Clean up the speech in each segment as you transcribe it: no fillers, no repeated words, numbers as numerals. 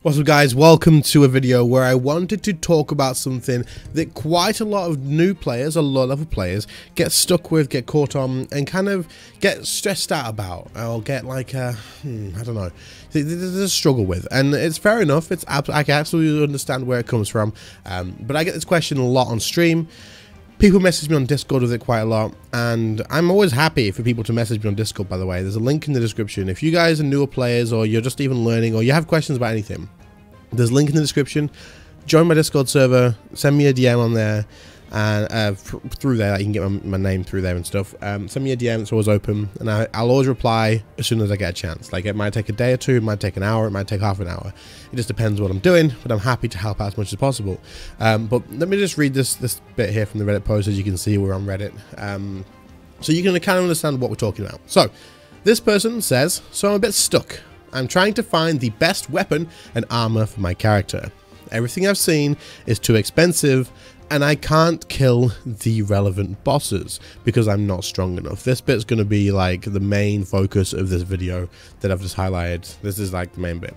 What's up guys, welcome to a video where I wanted to talk about something that quite a lot of new players, or low level players, get stuck with, get caught on, and kind of get stressed out about, or get like I don't know, there's a struggle with. And it's fair enough, I can absolutely understand where it comes from, but I get this question a lot on stream. People message me on Discord with it quite a lot, and I'm always happy for people to message me on Discord, by the way. There's a link in the description. If you guys are newer players, or you're just even learning, or you have questions about anything, there's a link in the description. Join my Discord server, send me a DM on there, and through there, you can get my name through there and stuff. Send me a DM, it's always open, and I'll always reply as soon as I get a chance. Like, it might take a day or two, it might take an hour, it might take half an hour. It just depends what I'm doing, but I'm happy to help out as much as possible. But let me just read this bit here from the Reddit post, as you can see we're on Reddit, so you can kind of understand what we're talking about. So, this person says, so I'm a bit stuck. I'm trying to find the best weapon and armor for my character. Everything I've seen is too expensive, and I can't kill the relevant bosses because I'm not strong enough. This bit's going to be like the main focus of this video that I've just highlighted. This is like the main bit.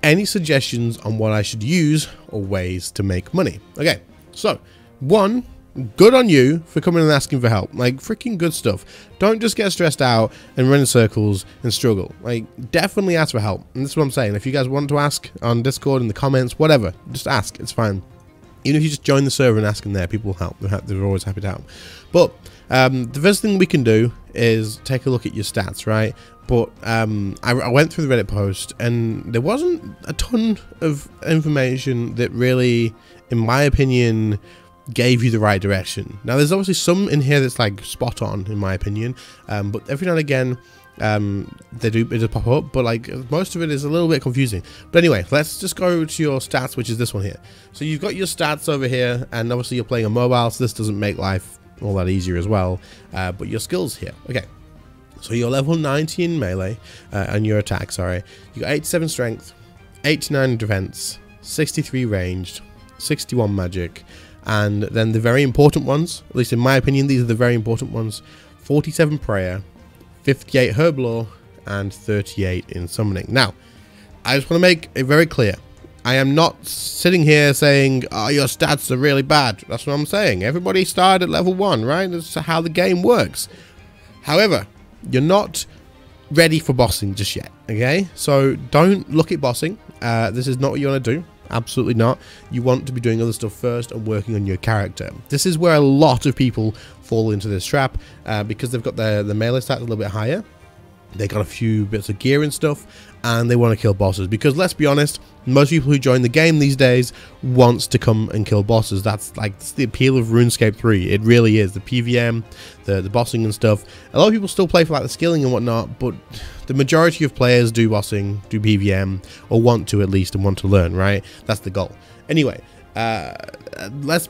Any suggestions on what I should use or ways to make money? Okay, so one, good on you for coming and asking for help. Like, freaking good stuff. Don't just get stressed out and run in circles and struggle. Like, definitely ask for help. And that's what I'm saying. If you guys want to ask on Discord, in the comments, whatever, just ask. It's fine. Even if you just join the server and ask in there, people will help. They're always happy to help. But the first thing we can do is take a look at your stats, right? But I went through the Reddit post, and there wasn't a ton of information that really, in my opinion, gave you the right direction. Now, there's obviously some in here that's like spot on, in my opinion, but every now and again it does pop up, but like most of it is a little bit confusing. But anyway, let's just go to your stats, which is this one here. So you've got your stats over here, and obviously you're playing on mobile, so this doesn't make life all that easier as well, but your skills here. Okay, so you're level 90 in melee, and your attack, sorry, you got 87 strength, 89 defense, 63 ranged, 61 magic, and then the very important ones, at least in my opinion, these are the very important ones: 47 prayer, 58 herb lore, and 38 in summoning. Now, I just want to make it very clear, I am not sitting here saying, oh, your stats are really bad. That's what I'm saying. Everybody started at level 1, right? That's how the game works. However, you're not ready for bossing just yet, okay? So don't look at bossing. This is not what you want to do. Absolutely not. You want to be doing other stuff first and working on your character. This is where a lot of people fall into this trap, because they've got the melee stats a little bit higher. They got a few bits of gear and stuff, and they want to kill bosses. Because let's be honest, most people who join the game these days wants to come and kill bosses. That's the appeal of RuneScape 3. It really is. The PVM, the bossing and stuff. A lot of people still play for like the skilling and whatnot, but the majority of players do bossing, do PVM, or want to at least, and want to learn, right? That's the goal. Anyway, let's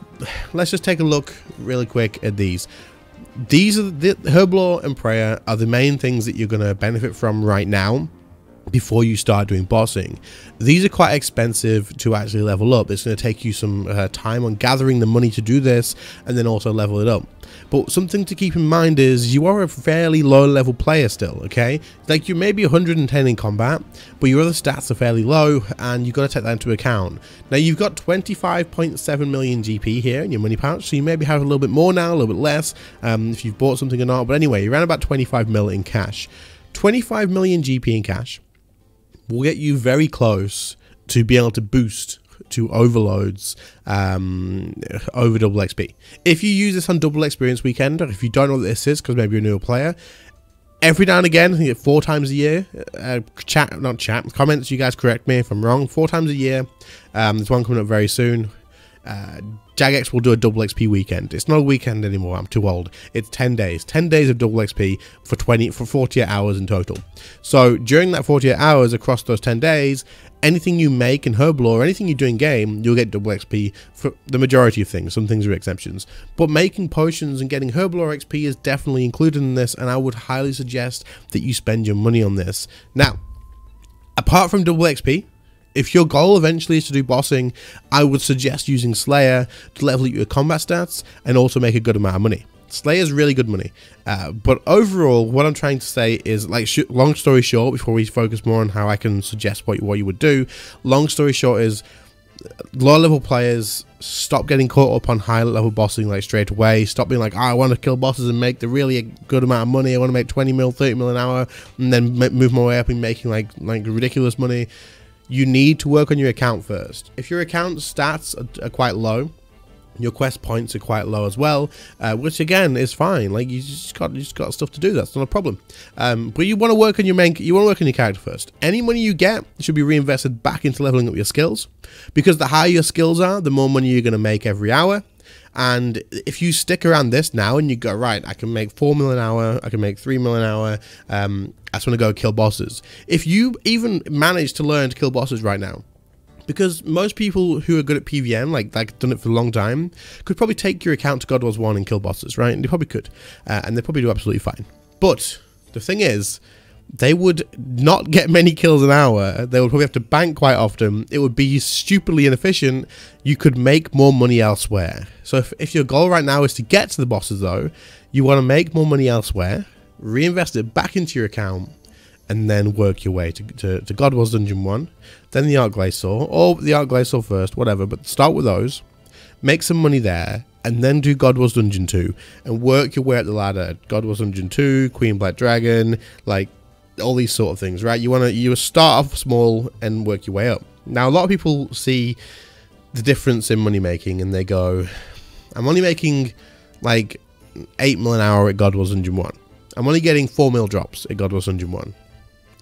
just take a look really quick at these. These are the herb lore and prayer are the main things that you're going to benefit from right now before you start doing bossing. These are quite expensive to actually level up. It's going to take you some time on gathering the money to do this, and then also level it up. But something to keep in mind is you are a fairly low level player still, okay? Like, you may be 110 in combat, but your other stats are fairly low, and you've got to take that into account. Now, you've got 25.7 million GP here in your money pouch, so you maybe have a little bit more now, a little bit less, if you've bought something or not. But anyway, you're around about 25 mil in cash. 25 million GP in cash will get you very close to be able to boost to overloads over double XP. If you use this on double experience weekend, or if you don't know what this is because maybe you're a newer player, every now and again, I think 4 times a year, comments, you guys correct me if I'm wrong, 4 times a year, there's one coming up very soon. Jagex will do a double XP weekend. It's not a weekend anymore, I'm too old. It's 10 days. 10 days of double XP for 48 hours in total. So during that 48 hours across those 10 days, anything you make in herb lore, anything you do in game, you'll get double XP for the majority of things. Some things are exceptions. But making potions and getting herb lore XP is definitely included in this, and I would highly suggest that you spend your money on this. Now, apart from double XP, if your goal eventually is to do bossing, I would suggest using Slayer to level up your combat stats and also make a good amount of money. Slayer's really good money. But overall, what I'm trying to say is, like, long story short, before we focus more on how I can suggest what you would do, long story short is, low level players, stop getting caught up on high level bossing like straight away. Stop being like, oh, I want to kill bosses and make the really good amount of money. I want to make 20 mil, 30 mil an hour, and then move my way up and making like ridiculous money. You need to work on your account first. If your account stats are quite low, your quest points are quite low as well, which again is fine. Like, you just got stuff to do. That's not a problem. But you want to work on your character first. Any money you get should be reinvested back into leveling up your skills, because the higher your skills are, the more money you're going to make every hour. And if you stick around this now and you go, right, I can make 4 mil an hour, I can make 3 mil an hour, I just want to go kill bosses. If you even manage to learn to kill bosses right now, because most people who are good at PVM, like done it for a long time, could probably take your account to God Wars 1 and kill bosses, right? And they probably could. And they probably do absolutely fine. But the thing is, they would not get many kills an hour. They would probably have to bank quite often. It would be stupidly inefficient. You could make more money elsewhere. So if your goal right now is to get to the bosses, though, you want to make more money elsewhere, reinvest it back into your account, and then work your way to God Wars Dungeon 1, then the Arc Glacier, or the Arc Glacier first, whatever, but start with those, make some money there, and then do God Wars Dungeon 2, and work your way up the ladder. God Wars Dungeon 2, Queen Black Dragon, like, all these sort of things, right? You start off small and work your way up. Now, a lot of people see the difference in money making, and they go, I'm only making, like, 8 mil an hour at God Wars Dungeon 1. I'm only getting 4 mil drops at God Wars Dungeon 1.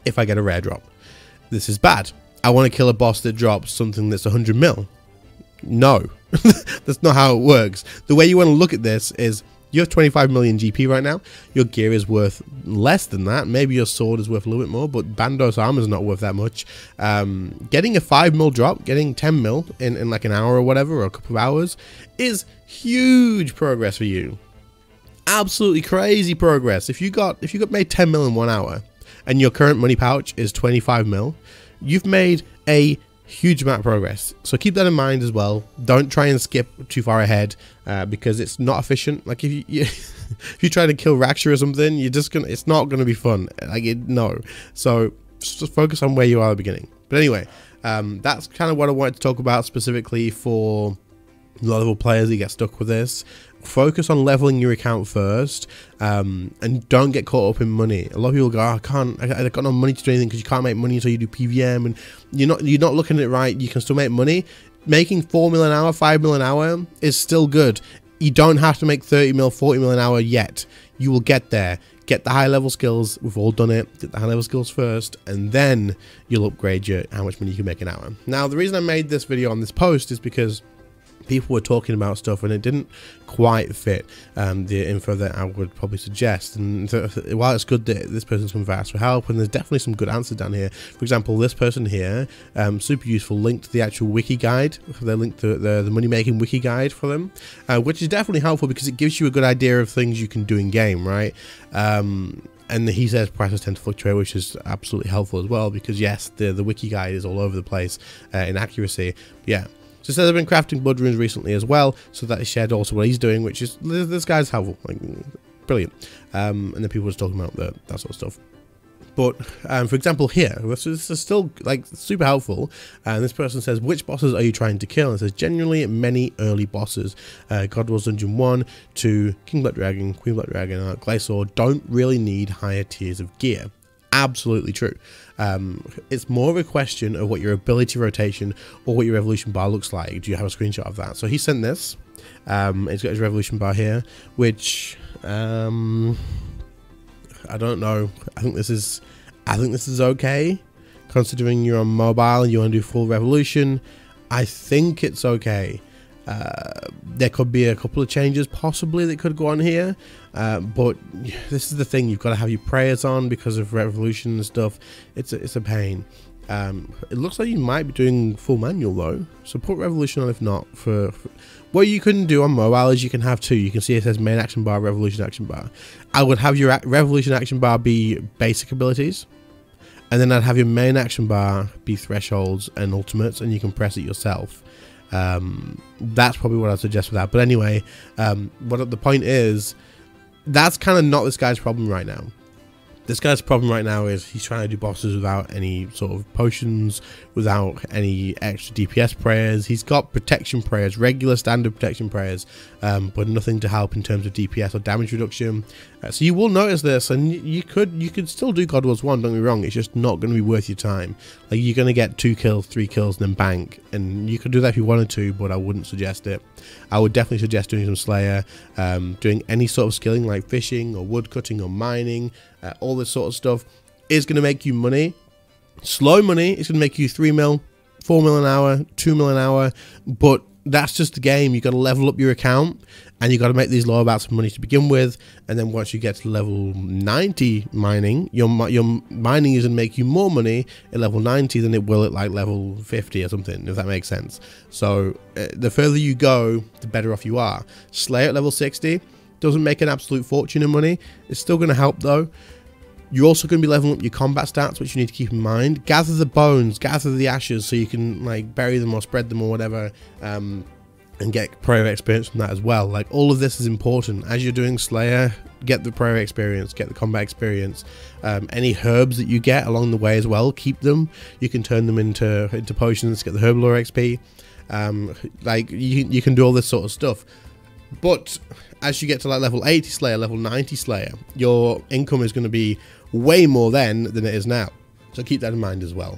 If I get a rare drop, this is bad. I want to kill a boss that drops something that's 100 mil. No, that's not how it works. The way you want to look at this is, you have 25 million GP right now. Your gear is worth less than that. Maybe your sword is worth a little bit more, but Bandos armor is not worth that much. Getting a 5 mil drop, getting 10 mil in like an hour or whatever, or a couple of hours, is huge progress for you. Absolutely crazy progress. If you got made 10 mil in 1 hour, and your current money pouch is 25 mil, you've made a huge amount of progress. So keep that in mind as well. Don't try and skip too far ahead, because it's not efficient. Like, if you if you try to kill Raksha or something, it's not gonna be fun. Like, no. So just focus on where you are at the beginning. But anyway, that's kind of what I wanted to talk about specifically for low-level players that get stuck with this. Focus on leveling your account first, and don't get caught up in money. A lot of people go, oh, I've got no money to do anything, because you can't make money until you do PVM, and you're not looking at it right. You can still make money. Making 4 mil an hour, 5 mil an hour is still good. You don't have to make 30 mil, 40 mil an hour yet. You will get there. Get the high level skills. We've all done it. Get the high level skills first, and then you'll upgrade how much money you can make an hour. Now, the reason I made this video on this post is because people were talking about stuff and it didn't quite fit the info that I would probably suggest. And so, while it's good that this person's come for ask for help, and there's definitely some good answers down here. For example, this person here, super useful, linked to the actual wiki guide. They linked to the money making wiki guide for them, which is definitely helpful because it gives you a good idea of things you can do in game, right? And he says prices tend to fluctuate, which is absolutely helpful as well, because yes, the wiki guide is all over the place in accuracy. But yeah. So it says I've been crafting blood runes recently as well, so that is shared also what he's doing, which is, this guy's helpful, like, brilliant. And then people were talking about that sort of stuff. But for example here, this is still like super helpful, and this person says, which bosses are you trying to kill? And it says, generally many early bosses. God Wars Dungeon 1 to King Black Dragon, Queen Black Dragon, Arc Glacier don't really need higher tiers of gear. Absolutely true. It's more of a question of what your ability rotation or what your evolution bar looks like. Do you have a screenshot of that? So he sent this. He's got his revolution bar here, which I don't know. I think this is okay, considering you're on mobile and you want to do full revolution. I think it's okay. There could be a couple of changes possibly that could go on here, but this is the thing, you've got to have your prayers on because of revolution and stuff. It's a pain. It looks like you might be doing full manual though, so put revolution on if not. For what you can do on mobile is you can have two. You can see it says main action bar, revolution action bar. I would have your revolution action bar be basic abilities, and then I'd have your main action bar be thresholds and ultimates, and you can press it yourself. That's probably what I'd suggest for that. But anyway, what the point is, that's kind of not this guy's problem right now. This guy's problem right now is he's trying to do bosses without any sort of potions, without any extra DPS prayers. He's got protection prayers, regular standard protection prayers, but nothing to help in terms of DPS or damage reduction. So you will notice this, and you could still do God Wars 1, don't get me wrong, it's just not going to be worth your time. Like, you're going to get 2 kills, 3 kills, and then bank, and you could do that if you wanted to, but I wouldn't suggest it. I would definitely suggest doing some Slayer, doing any sort of skilling like fishing or wood cutting or mining. All this sort of stuff is going to make you money. Slow money. It's going to make you 3 mil, 4 mil an hour, 2 mil an hour. But that's just the game. You've got to level up your account, and you've got to make these low amounts of money to begin with. And then once you get to level 90 mining, your mining is going to make you more money at level 90 than it will at like level 50 or something, if that makes sense. So the further you go, the better off you are. Slayer at level 60 doesn't make an absolute fortune of money. It's still going to help though. You're also going to be leveling up your combat stats, which you need to keep in mind. Gather the bones, gather the ashes, so you can like bury them or spread them or whatever, and get prayer experience from that as well. Like, all of this is important as you're doing Slayer. Get the prayer experience, get the combat experience. Any herbs that you get along the way as well, keep them. You can turn them into potions, get the herb lore XP. Like, you can do all this sort of stuff. But as you get to like level 80 Slayer, level 90 Slayer, your income is going to be way more then than it is now. So keep that in mind as well.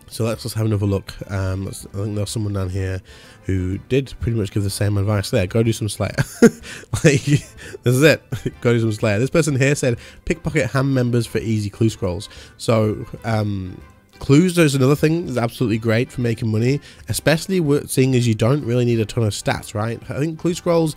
So let's just have another look. I think there's someone down here who did pretty much give the same advice there. Go do some Slayer. Like, this is it. Go do some Slayer. This person here said, pickpocket ham members for easy clue scrolls. So, clues, there's another thing that's absolutely great for making money, especially seeing as you don't really need a ton of stats, right? I think clue scrolls,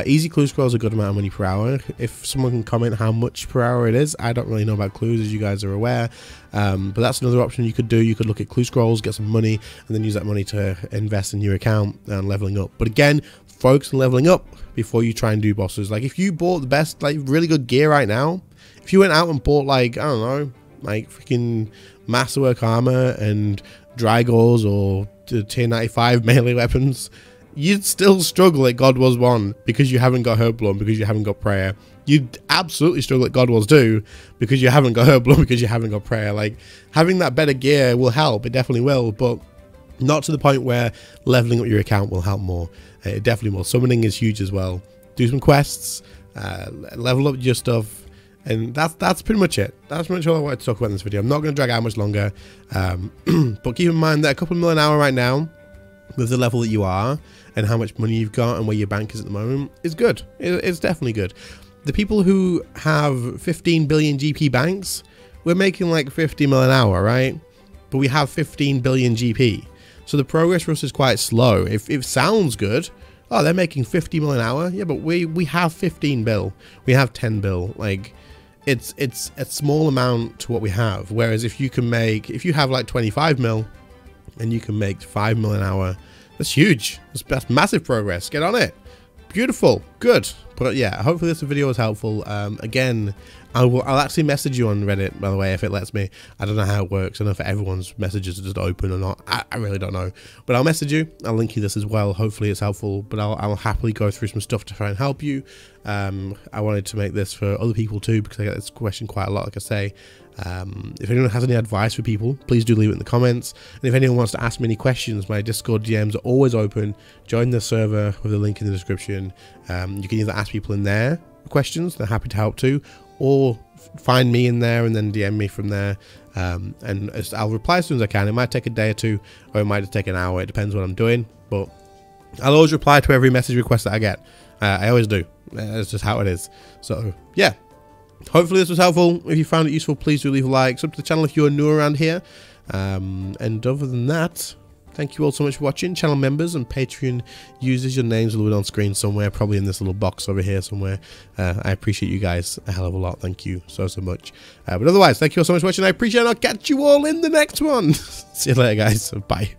easy clue scrolls are a good amount of money per hour. If someone can comment how much per hour it is, I don't really know about clues, as you guys are aware, but that's another option you could do. You could look at clue scrolls, get some money, and then use that money to invest in your account and leveling up. But again, focus on leveling up before you try and do bosses. Like, if you bought the best, like, really good gear right now, if you went out and bought, like, I don't know, like freaking masterwork armor and Drygores or tier 95 melee weapons, you'd still struggle at God Wars 1 because you haven't got Herblore, because you haven't got prayer. You'd absolutely struggle at God Wars 2 because you haven't got Herblore, because you haven't got prayer. Like, having that better gear will help, it definitely will, but not to the point where leveling up your account will help more. It definitely will. Summoning is huge as well. Do some quests, level up your stuff. And that's pretty much it. That's pretty much all I wanted to talk about in this video. I'm not going to drag out much longer. But keep in mind that a couple of mil an hour right now, with the level that you are, and how much money you've got and where your bank is at the moment, is good. It's definitely good. The people who have 15 billion GP banks, we're making like 50 mil an hour, right? But we have 15 billion GP. So the progress for us is quite slow. If it sounds good, oh, they're making 50 mil an hour. Yeah, but we have 15 bill. We have 10 bill. Like, it's a small amount to what we have. Whereas if you have like 25 mil and you can make 5 mil an hour, that's huge. That's massive progress. Get on it. Beautiful. Good. But yeah, hopefully this video was helpful. Again, I'll actually message you on Reddit, by the way, if it lets me. I don't know how it works. I don't know if everyone's messages are just open or not. I really don't know. But I'll message you. I'll link you this as well. Hopefully it's helpful. But I'll happily go through some stuff to try and help you. I wanted to make this for other people too, because I get this question quite a lot, like I say. If anyone has any advice for people, please do leave it in the comments. And if anyone wants to ask me any questions, my Discord DMs are always open. Join the server with the link in the description. You can either ask people in there questions, they're happy to help too, or find me in there and then DM me from there, and I'll reply as soon as I can. It might take a day or two, or it might just take an hour. It depends what I'm doing, but I'll always reply to every message request that I get. I always do. That's just how it is. So yeah, hopefully this was helpful. If you found it useful, please do leave a like, sub to the channel if you're new around here, and other than that, thank you all so much for watching. Channel members and Patreon users, your names will be on screen somewhere, probably in this little box over here somewhere. I appreciate you guys a hell of a lot. Thank you so much. But otherwise, thank you all so much for watching. I appreciate it. I'll catch you all in the next one. See you later, guys. Bye.